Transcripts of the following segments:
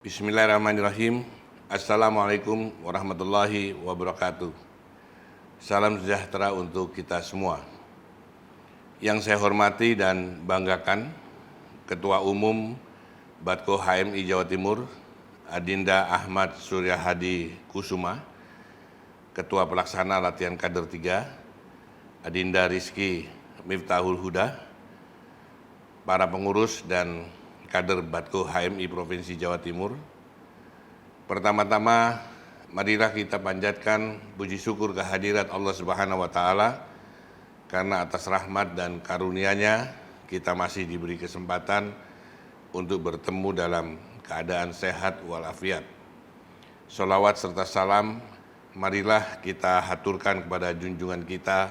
Bismillahirrahmanirrahim. Assalamualaikum warahmatullahi wabarakatuh. Salam sejahtera untuk kita semua. Yang saya hormati dan banggakan, Ketua Umum Badko HMI Jawa Timur, Adinda Ahmad Surya Hadi Kusuma, Ketua Pelaksana Latihan Kader 3, Adinda Rizky Miftahul Huda, para pengurus dan kader Badko HMI Provinsi Jawa Timur. Pertama-tama, marilah kita panjatkan puji syukur kehadirat Allah Subhanahu wa Ta'ala, karena atas rahmat dan karunia-Nya kita masih diberi kesempatan untuk bertemu dalam keadaan sehat walafiat. Sholawat serta salam marilah kita haturkan kepada junjungan kita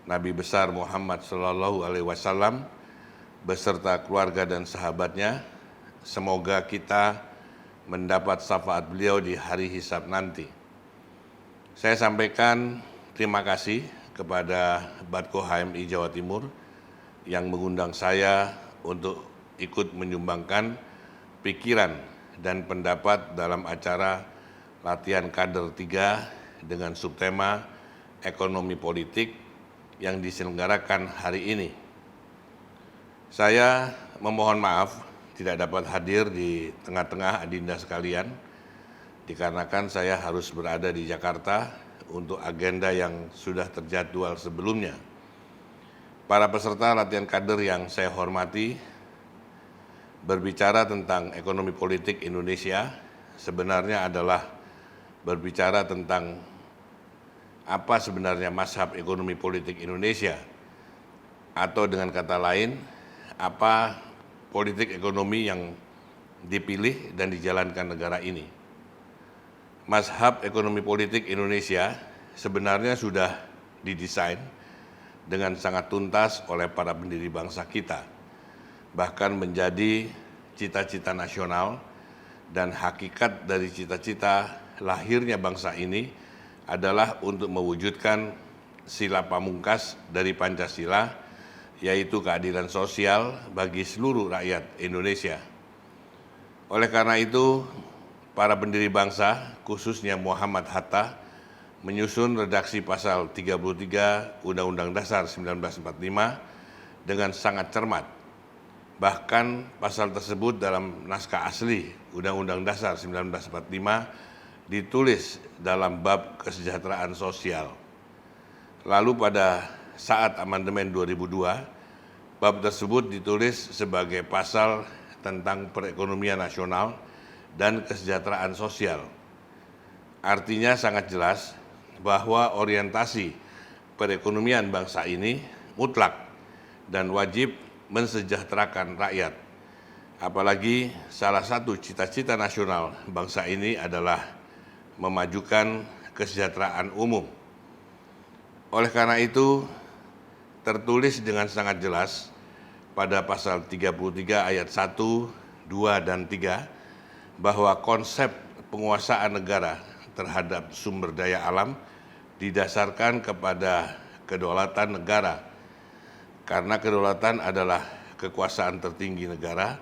Nabi besar Muhammad SAW beserta keluarga dan sahabatnya. Semoga kita mendapat syafaat beliau di hari hisab nanti. Saya sampaikan terima kasih kepada Badko HMI Jawa Timur yang mengundang saya untuk ikut menyumbangkan pikiran dan pendapat dalam acara Latihan Kader 3 dengan subtema Ekonomi Politik yang diselenggarakan hari ini. Saya memohon maaf tidak dapat hadir di tengah-tengah adinda sekalian, dikarenakan saya harus berada di Jakarta untuk agenda yang sudah terjadwal sebelumnya. Para peserta latihan kader yang saya hormati, berbicara tentang ekonomi politik Indonesia sebenarnya adalah berbicara tentang apa sebenarnya mazhab ekonomi politik Indonesia, atau dengan kata lain, apa politik ekonomi yang dipilih dan dijalankan negara ini. Mazhab ekonomi politik Indonesia sebenarnya sudah didesain dengan sangat tuntas oleh para pendiri bangsa kita, bahkan menjadi cita-cita nasional, dan hakikat dari cita-cita lahirnya bangsa ini adalah untuk mewujudkan sila pamungkas dari Pancasila, yaitu keadilan sosial bagi seluruh rakyat Indonesia. Oleh karena itu, para pendiri bangsa, khususnya Muhammad Hatta, menyusun redaksi pasal 33 Undang-Undang Dasar 1945 dengan sangat cermat. Bahkan pasal tersebut dalam naskah asli Undang-Undang Dasar 1945 ditulis dalam bab kesejahteraan sosial. Lalu pada saat amandemen 2002, bab tersebut ditulis sebagai pasal tentang perekonomian nasional dan kesejahteraan sosial. Artinya sangat jelas bahwa orientasi perekonomian bangsa ini mutlak dan wajib mensejahterakan rakyat. Apalagi salah satu cita-cita nasional bangsa ini adalah memajukan kesejahteraan umum. Oleh karena itu, tertulis dengan sangat jelas pada pasal 33 ayat 1, 2, dan 3 bahwa konsep penguasaan negara terhadap sumber daya alam didasarkan kepada kedaulatan negara, karena kedaulatan adalah kekuasaan tertinggi negara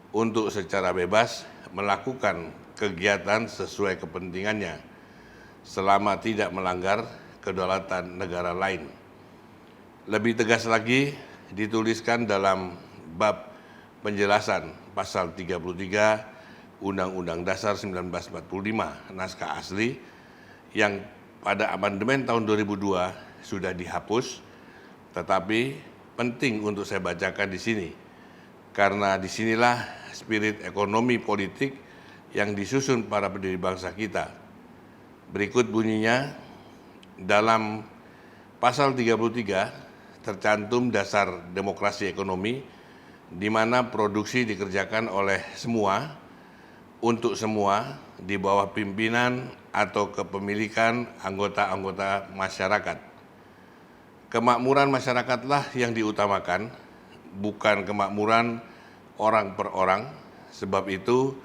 untuk secara bebas melakukan kegiatan sesuai kepentingannya selama tidak melanggar kedaulatan negara lain. Lebih tegas lagi dituliskan dalam bab penjelasan pasal 33 Undang-Undang Dasar 1945 naskah asli yang pada amandemen tahun 2002 sudah dihapus, tetapi penting untuk saya bacakan di sini karena disinilah spirit ekonomi politik yang disusun para pendiri bangsa kita. Berikut bunyinya, dalam pasal 33 tercantum dasar demokrasi ekonomi, di mana produksi dikerjakan oleh semua, untuk semua, di bawah pimpinan atau kepemilikan anggota-anggota masyarakat. Kemakmuran masyarakatlah yang diutamakan, bukan kemakmuran orang per orang. Sebab itu,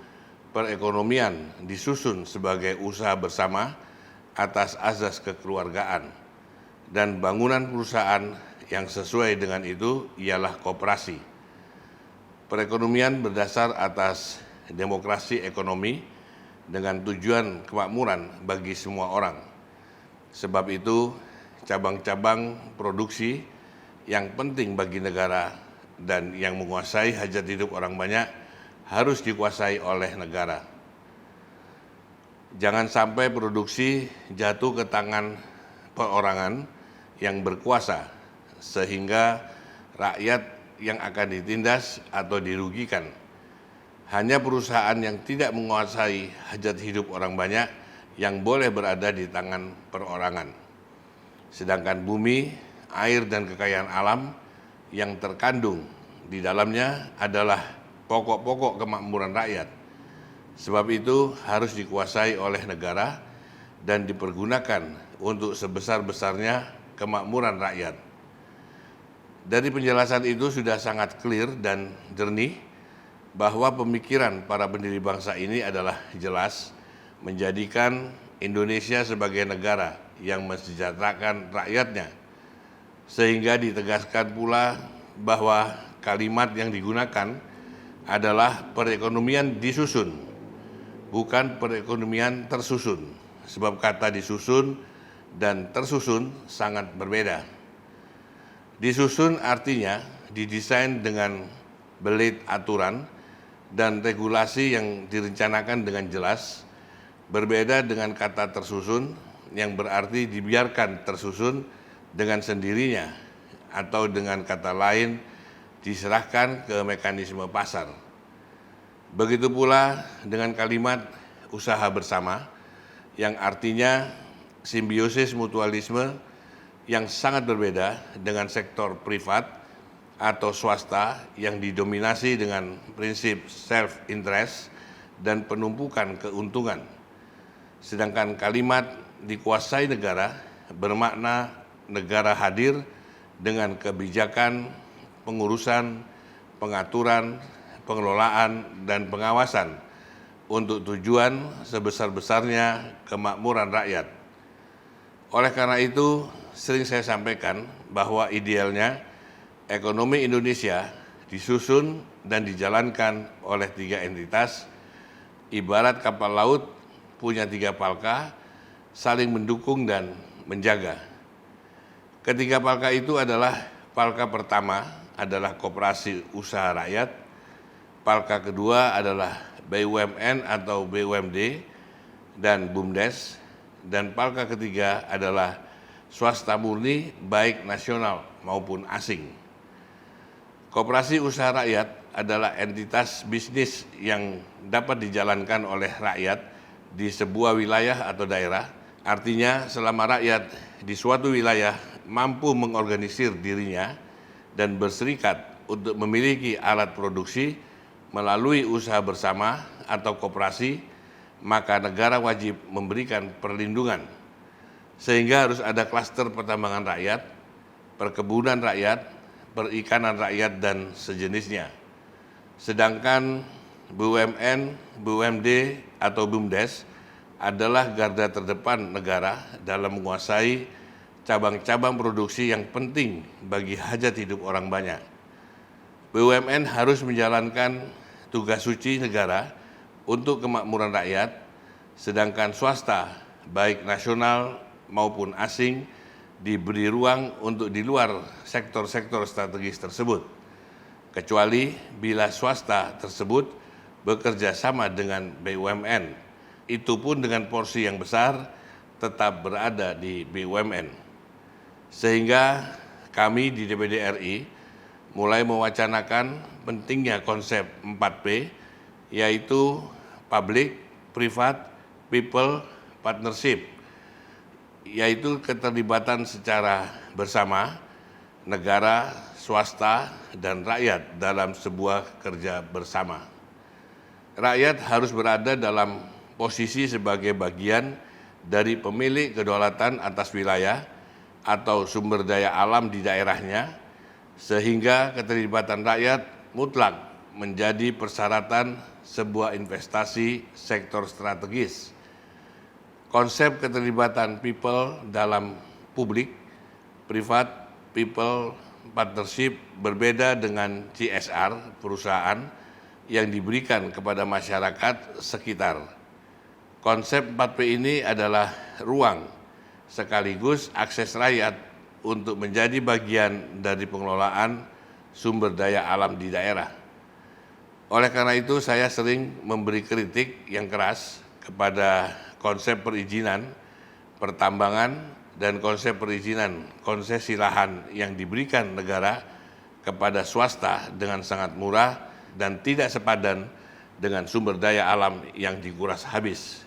perekonomian disusun sebagai usaha bersama atas azas kekeluargaan, dan bangunan perusahaan yang sesuai dengan itu ialah koperasi. Perekonomian berdasar atas demokrasi ekonomi dengan tujuan kemakmuran bagi semua orang. Sebab itu, cabang-cabang produksi yang penting bagi negara dan yang menguasai hajat hidup orang banyak harus dikuasai oleh negara. Jangan sampai produksi jatuh ke tangan perorangan yang berkuasa sehingga rakyat yang akan ditindas atau dirugikan. Hanya perusahaan yang tidak menguasai hajat hidup orang banyak yang boleh berada di tangan perorangan. Sedangkan bumi, air dan kekayaan alam yang terkandung di dalamnya adalah pokok-pokok kemakmuran rakyat. Sebab itu harus dikuasai oleh negara dan dipergunakan untuk sebesar-besarnya kemakmuran rakyat. Dari penjelasan itu sudah sangat clear dan jernih bahwa pemikiran para pendiri bangsa ini adalah jelas menjadikan Indonesia sebagai negara yang mensejahterakan rakyatnya. Sehingga ditegaskan pula bahwa kalimat yang digunakan adalah perekonomian disusun, bukan perekonomian tersusun, sebab kata disusun dan tersusun sangat berbeda. Disusun artinya didesain dengan belit aturan dan regulasi yang direncanakan dengan jelas, berbeda dengan kata tersusun yang berarti dibiarkan tersusun dengan sendirinya atau dengan kata lain diserahkan ke mekanisme pasar. Begitu pula dengan kalimat usaha bersama yang artinya simbiosis mutualisme yang sangat berbeda dengan sektor privat atau swasta yang didominasi dengan prinsip self-interest dan penumpukan keuntungan. Sedangkan kalimat dikuasai negara bermakna negara hadir dengan kebijakan, pengurusan, pengaturan, pengelolaan, dan pengawasan untuk tujuan sebesar-besarnya kemakmuran rakyat. Oleh karena itu, sering saya sampaikan bahwa idealnya ekonomi Indonesia disusun dan dijalankan oleh 3 entitas, ibarat kapal laut punya 3 palka, saling mendukung dan menjaga. Ketiga palka itu adalah palka pertama adalah koperasi usaha rakyat, palka kedua adalah BUMN atau BUMD dan BUMDes, dan palka ketiga adalah swasta murni baik nasional maupun asing. Koperasi usaha rakyat adalah entitas bisnis yang dapat dijalankan oleh rakyat di sebuah wilayah atau daerah. Artinya selama rakyat di suatu wilayah mampu mengorganisir dirinya dan berserikat untuk memiliki alat produksi melalui usaha bersama atau koperasi, maka negara wajib memberikan perlindungan. Sehingga harus ada klaster pertambangan rakyat, perkebunan rakyat, perikanan rakyat, dan sejenisnya. Sedangkan BUMN, BUMD, atau BUMDes adalah garda terdepan negara dalam menguasai cabang-cabang produksi yang penting bagi hajat hidup orang banyak. BUMN harus menjalankan tugas suci negara untuk kemakmuran rakyat, sedangkan swasta, baik nasional maupun asing, diberi ruang untuk di luar sektor-sektor strategis tersebut, kecuali bila swasta tersebut bekerja sama dengan BUMN, itu pun dengan porsi yang besar tetap berada di BUMN. Sehingga kami di DPD RI mulai mewacanakan pentingnya konsep 4P, yaitu Public, Private, People, Partnership, yaitu keterlibatan secara bersama negara, swasta, dan rakyat dalam sebuah kerja bersama. Rakyat harus berada dalam posisi sebagai bagian dari pemilik kedaulatan atas wilayah atau sumber daya alam di daerahnya, sehingga keterlibatan rakyat mutlak menjadi persyaratan sebuah investasi sektor strategis. Konsep keterlibatan people dalam publik, privat, people, partnership berbeda dengan CSR perusahaan yang diberikan kepada masyarakat sekitar. Konsep 4P ini adalah ruang sekaligus akses rakyat untuk menjadi bagian dari pengelolaan sumber daya alam di daerah. Oleh karena itu, saya sering memberi kritik yang keras kepada konsep perizinan, pertambangan, dan konsep perizinan konsesi lahan yang diberikan negara kepada swasta dengan sangat murah dan tidak sepadan dengan sumber daya alam yang dikuras habis.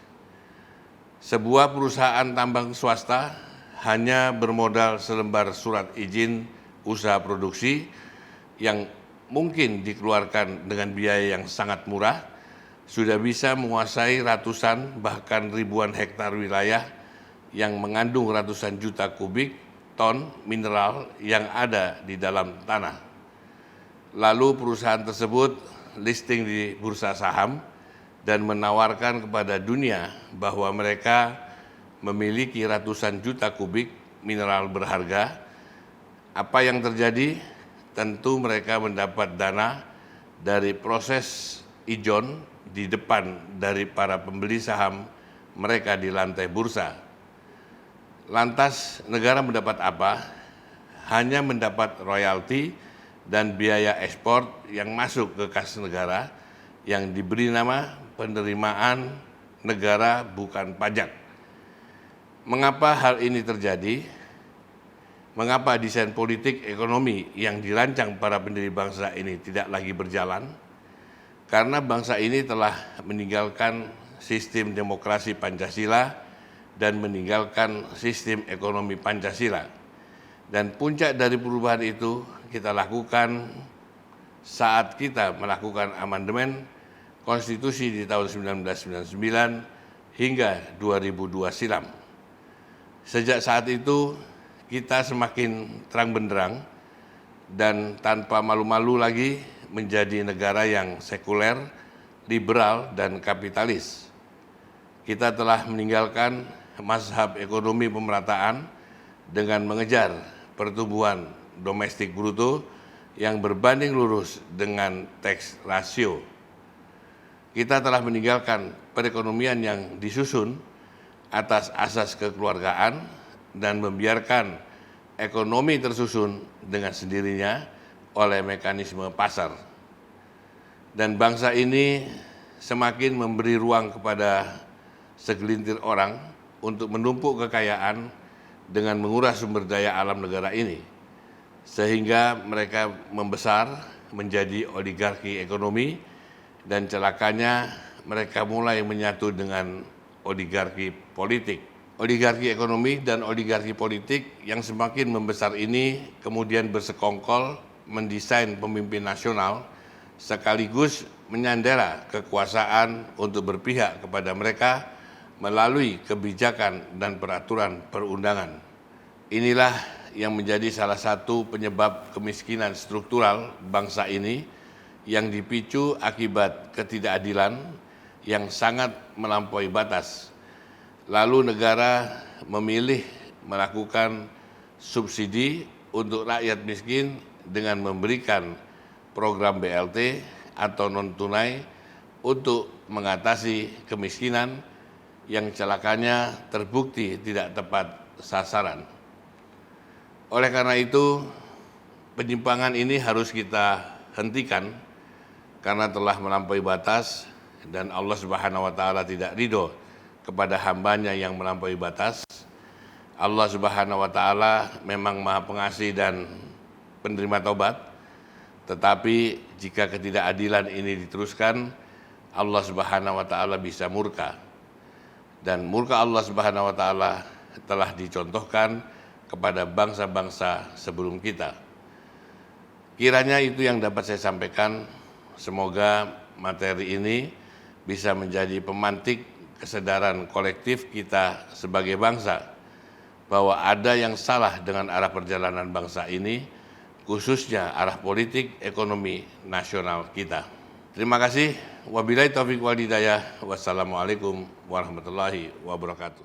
Sebuah perusahaan tambang swasta hanya bermodal selembar surat izin usaha produksi yang mungkin dikeluarkan dengan biaya yang sangat murah, sudah bisa menguasai ratusan bahkan ribuan hektar wilayah yang mengandung ratusan juta kubik ton mineral yang ada di dalam tanah. Lalu perusahaan tersebut listing di bursa saham dan menawarkan kepada dunia bahwa mereka memiliki ratusan juta kubik mineral berharga. Apa yang terjadi? Tentu mereka mendapat dana dari proses ijon di depan dari para pembeli saham mereka di lantai bursa. Lantas negara mendapat apa? Hanya mendapat royalti dan biaya ekspor yang masuk ke kas negara yang diberi nama penerimaan negara bukan pajak. Mengapa hal ini terjadi? Mengapa desain politik ekonomi yang dirancang para pendiri bangsa ini tidak lagi berjalan? Karena bangsa ini telah meninggalkan sistem demokrasi Pancasila dan meninggalkan sistem ekonomi Pancasila. Dan puncak dari perubahan itu kita lakukan saat kita melakukan amandemen konstitusi di tahun 1999 hingga 2002 silam. Sejak saat itu kita semakin terang benderang dan tanpa malu-malu lagi menjadi negara yang sekuler, liberal, dan kapitalis. Kita telah meninggalkan mazhab ekonomi pemerataan dengan mengejar pertumbuhan domestik bruto yang berbanding lurus dengan tax ratio. Kita telah meninggalkan perekonomian yang disusun atas asas kekeluargaan dan membiarkan ekonomi tersusun dengan sendirinya oleh mekanisme pasar. Dan bangsa ini semakin memberi ruang kepada segelintir orang untuk menumpuk kekayaan dengan menguras sumber daya alam negara ini, sehingga mereka membesar menjadi oligarki ekonomi dan celakanya mereka mulai menyatu dengan oligarki politik. Oligarki ekonomi dan oligarki politik yang semakin membesar ini kemudian bersekongkol mendesain pemimpin nasional sekaligus menyandera kekuasaan untuk berpihak kepada mereka melalui kebijakan dan peraturan perundangan. Inilah yang menjadi salah satu penyebab kemiskinan struktural bangsa ini yang dipicu akibat ketidakadilan yang sangat melampaui batas. Lalu negara memilih melakukan subsidi untuk rakyat miskin dengan memberikan program BLT atau non-tunai untuk mengatasi kemiskinan yang celakanya terbukti tidak tepat sasaran. Oleh karena itu, penyimpangan ini harus kita hentikan karena telah melampaui batas dan Allah Subhanahu wa taala tidak ridho kepada hambanya yang melampaui batas. Allah Subhanahu wa taala memang Maha Pengasih dan penerima taubat, tetapi jika ketidakadilan ini diteruskan, Allah Subhanahu wa taala bisa murka. Dan murka Allah Subhanahu wa taala telah dicontohkan kepada bangsa-bangsa sebelum kita. Kiranya itu yang dapat saya sampaikan. Semoga materi ini bisa menjadi pemantik kesadaran kolektif kita sebagai bangsa bahwa ada yang salah dengan arah perjalanan bangsa ini, khususnya arah politik ekonomi nasional kita. Terima kasih. Wabillahi taufiq wal hidayah. Wassalamualaikum warahmatullahi wabarakatuh.